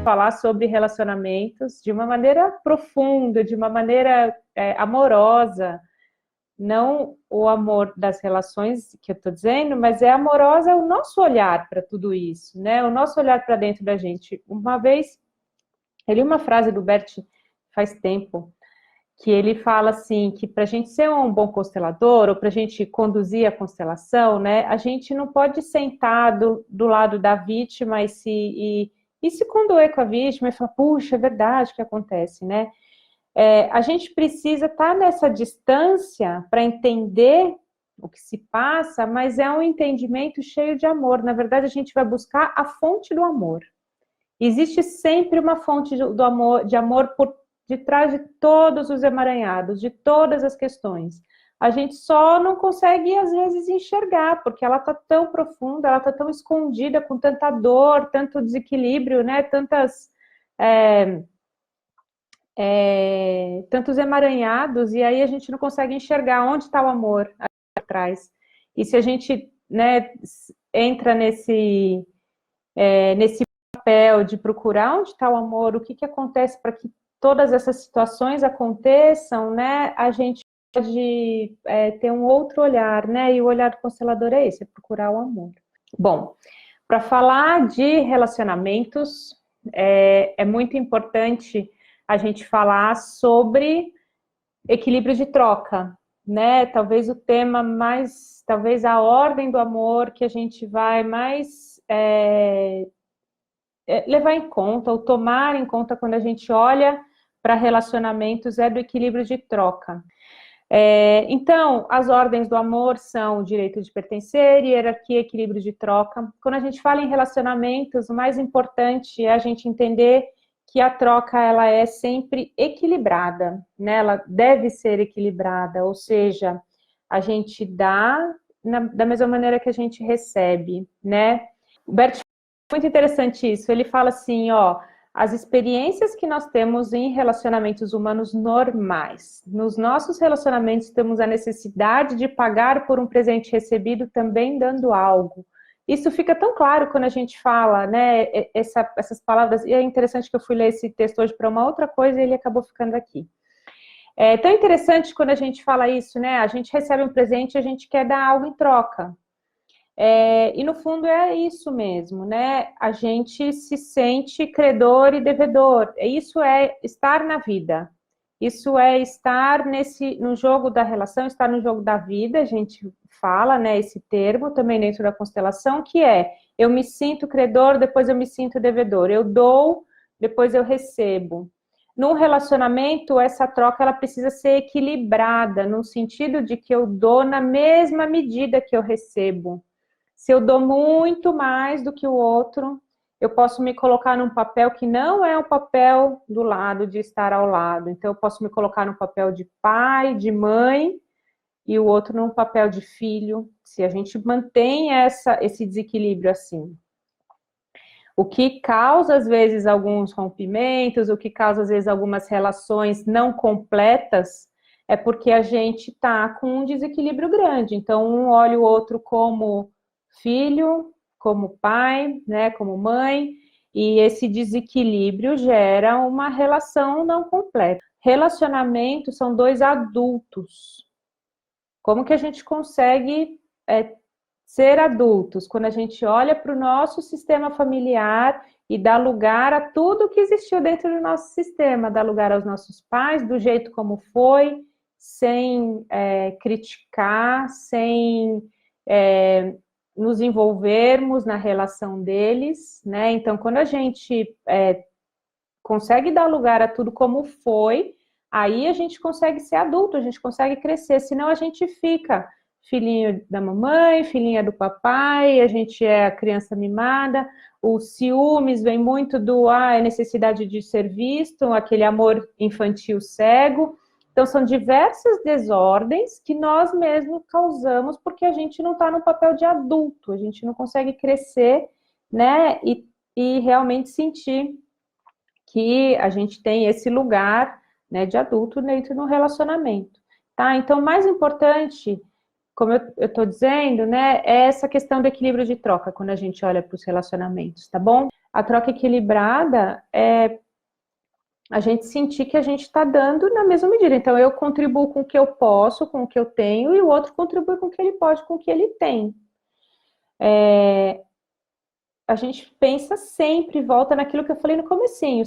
falar sobre relacionamentos de uma maneira profunda, de uma maneira amorosa, não o amor das relações que eu estou dizendo, mas é amorosa o nosso olhar para tudo isso, né? O nosso olhar para dentro da gente. Uma vez, eu li uma frase do Bert faz tempo, que ele fala assim, que para a gente ser um bom constelador, ou para a gente conduzir a constelação, né, a gente não pode sentar do lado da vítima e se condoer com a vítima e falar, puxa, é verdade o que acontece, né? A gente precisa estar nessa distância para entender o que se passa, mas é um entendimento cheio de amor. Na verdade, a gente vai buscar a fonte do amor. Existe sempre uma fonte de amor por detrás de todos os emaranhados, de todas as questões. A gente só não consegue, às vezes, enxergar, porque ela está tão profunda, ela está tão escondida, com tanta dor, tanto desequilíbrio, né? Tantos emaranhados, e aí a gente não consegue enxergar onde está o amor atrás. E se a gente, né, entra nesse papel de procurar onde está o amor, o que acontece para que todas essas situações aconteçam, né? A gente pode ter um outro olhar, né? E o olhar do constelador é esse, é procurar o amor. Bom, para falar de relacionamentos, é muito importante a gente falar sobre equilíbrio de troca, né? Talvez o tema mais, talvez a ordem do amor que a gente vai mais levar em conta ou tomar em conta quando a gente olha para relacionamentos é do equilíbrio de troca. Então, as ordens do amor são o direito de pertencer, hierarquia, equilíbrio de troca. Quando a gente fala em relacionamentos, o mais importante é a gente entender que a troca ela é sempre equilibrada, né? Ela deve ser equilibrada, ou seja, a gente dá da mesma maneira que a gente recebe, né? O Bert, muito interessante isso. Ele fala assim, ó, as experiências que nós temos em relacionamentos humanos normais. Nos nossos relacionamentos temos a necessidade de pagar por um presente recebido também dando algo. Isso fica tão claro quando a gente fala, né, essas palavras, e é interessante que eu fui ler esse texto hoje para uma outra coisa e ele acabou ficando aqui. É tão interessante quando a gente fala isso, né, a gente recebe um presente e a gente quer dar algo em troca. E no fundo é isso mesmo, né? A gente se sente credor e devedor. Isso é estar na vida. Isso é estar no jogo da relação, estar no jogo da vida. A gente fala, né, esse termo também dentro da constelação, que é eu me sinto credor, depois eu me sinto devedor. Eu dou, depois eu recebo. Num relacionamento, essa troca ela precisa ser equilibrada, no sentido de que eu dou na mesma medida que eu recebo. Se eu dou muito mais do que o outro, eu posso me colocar num papel que não é o papel do lado, de estar ao lado. Então, eu posso me colocar no papel de pai, de mãe, e o outro num papel de filho, se a gente mantém esse desequilíbrio assim. O que causa, às vezes, alguns rompimentos, o que causa, às vezes, algumas relações não completas, é porque a gente está com um desequilíbrio grande. Então, um olha o outro como filho, como pai, né, como mãe, e esse desequilíbrio gera uma relação não completa. Relacionamento são dois adultos. Como que a gente consegue ser adultos quando a gente olha para o nosso sistema familiar e dá lugar a tudo que existiu dentro do nosso sistema, dá lugar aos nossos pais do jeito como foi, sem criticar, sem nos envolvermos na relação deles, né? Então, quando a gente consegue dar lugar a tudo como foi, aí a gente consegue ser adulto, a gente consegue crescer, senão a gente fica filhinho da mamãe, filhinha do papai, a gente é a criança mimada, os ciúmes vem muito a necessidade de ser visto, aquele amor infantil cego. Então, são diversas desordens que nós mesmos causamos porque a gente não está no papel de adulto, a gente não consegue crescer, né, e realmente sentir que a gente tem esse lugar, né, de adulto dentro do relacionamento, tá? Então, o mais importante como eu estou dizendo, né, é essa questão do equilíbrio de troca, quando a gente olha para os relacionamentos, tá bom? A troca equilibrada é a gente sentir que a gente está dando na mesma medida. Então, eu contribuo com o que eu posso, com o que eu tenho, e o outro contribui com o que ele pode, com o que ele tem. A gente pensa sempre, volta naquilo que eu falei no comecinho,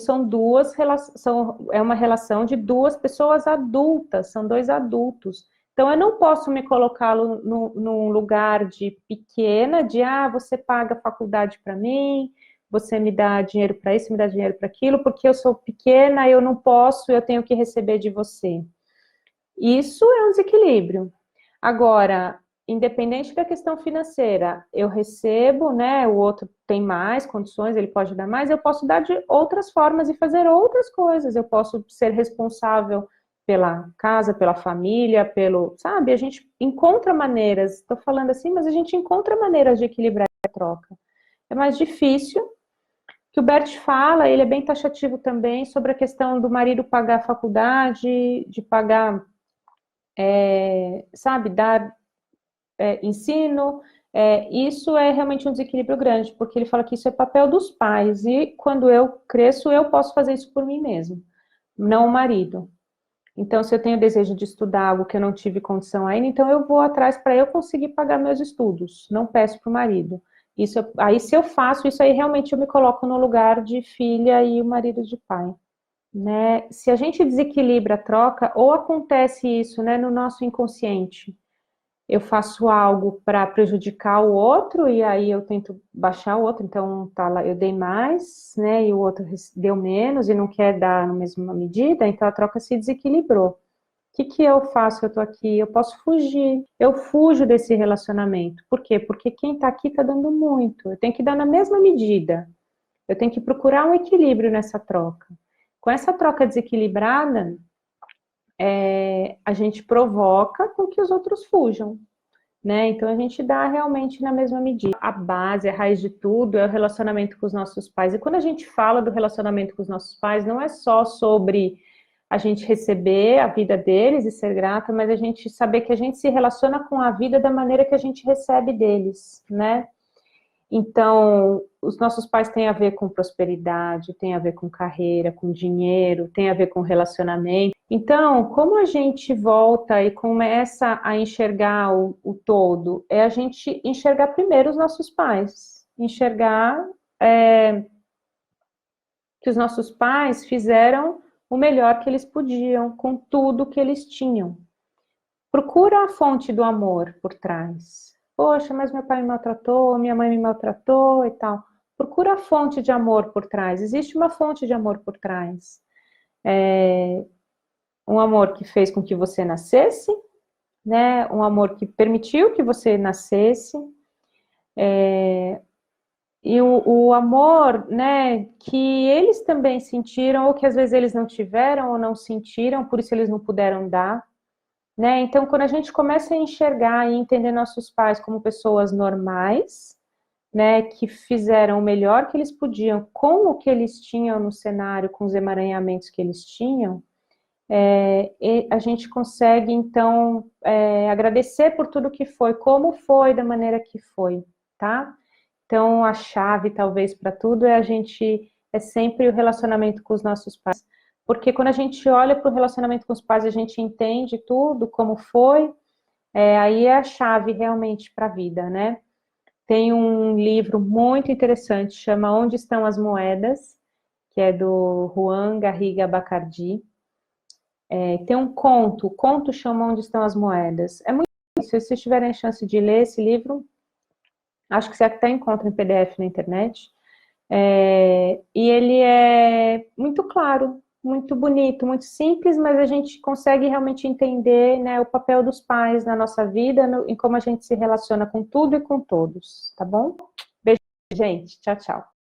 é uma relação de duas pessoas adultas, são dois adultos. Então, eu não posso me colocá-lo num lugar de pequena, de, você paga a faculdade para mim, você me dá dinheiro para isso, me dá dinheiro para aquilo, porque eu sou pequena, eu não posso, eu tenho que receber de você. Isso é um desequilíbrio. Agora, independente da questão financeira, eu recebo, né? O outro tem mais condições, ele pode dar mais, eu posso dar de outras formas e fazer outras coisas. Eu posso ser responsável pela casa, pela família, sabe? A gente encontra maneiras, estou falando assim, mas a gente encontra maneiras de equilibrar a troca. É mais difícil. Que o Bert fala, ele é bem taxativo também sobre a questão do marido pagar a faculdade, de pagar, sabe, dar ensino, isso é realmente um desequilíbrio grande, porque ele fala que isso é papel dos pais, e quando eu cresço, eu posso fazer isso por mim mesmo, não o marido. Então, se eu tenho desejo de estudar algo que eu não tive condição ainda, então eu vou atrás para eu conseguir pagar meus estudos, não peço para o marido. Isso, aí, se eu faço isso aí, realmente eu me coloco no lugar de filha e o marido de pai. Né? Se a gente desequilibra a troca, ou acontece isso, né, no nosso inconsciente, eu faço algo para prejudicar o outro e aí eu tento baixar o outro, então tá lá, eu dei mais, né, e o outro deu menos e não quer dar na mesma medida, então a troca se desequilibrou. O que eu faço? Eu tô aqui, eu posso fugir, eu fujo desse relacionamento. Por quê? Porque quem tá aqui tá dando muito, eu tenho que dar na mesma medida, eu tenho que procurar um equilíbrio nessa troca. Com essa troca desequilibrada, a gente provoca com que os outros fujam, né? Então a gente dá realmente na mesma medida. A base, a raiz de tudo é o relacionamento com os nossos pais. E quando a gente fala do relacionamento com os nossos pais, não é só sobre a gente receber a vida deles e ser grata, mas a gente saber que a gente se relaciona com a vida da maneira que a gente recebe deles, né? Então, os nossos pais têm a ver com prosperidade, têm a ver com carreira, com dinheiro, têm a ver com relacionamento. Então, como a gente volta e começa a enxergar o todo? É a gente enxergar primeiro os nossos pais, enxergar que os nossos pais fizeram o melhor que eles podiam com tudo que eles tinham. Procura a fonte do amor por trás. Poxa, mas meu pai me maltratou, minha mãe me maltratou e tal. Procura a fonte de amor por trás. Existe uma fonte de amor por trás. Um amor que fez com que você nascesse, né? Um amor que permitiu que você nascesse. E o amor, né, que eles também sentiram, ou que às vezes eles não tiveram ou não sentiram, por isso eles não puderam dar. Né? Então, quando a gente começa a enxergar e entender nossos pais como pessoas normais, né, que fizeram o melhor que eles podiam com o que eles tinham no cenário, com os emaranhamentos que eles tinham, a gente consegue, então, agradecer por tudo que foi, como foi, da maneira que foi, tá? Então, a chave, talvez, para tudo é sempre o relacionamento com os nossos pais. Porque quando a gente olha para o relacionamento com os pais, a gente entende tudo, como foi, aí é a chave realmente para a vida, né? Tem um livro muito interessante, chama Onde Estão as Moedas, que é do Juan Garriga Bacardi. Tem um conto, o conto chama Onde Estão as Moedas. É muito difícil, se vocês tiverem a chance de ler esse livro, acho que você até encontra em PDF na internet. E ele é muito claro, muito bonito, muito simples, mas a gente consegue realmente entender, né, o papel dos pais na nossa vida, em como a gente se relaciona com tudo e com todos, tá bom? Beijo, gente. Tchau, tchau.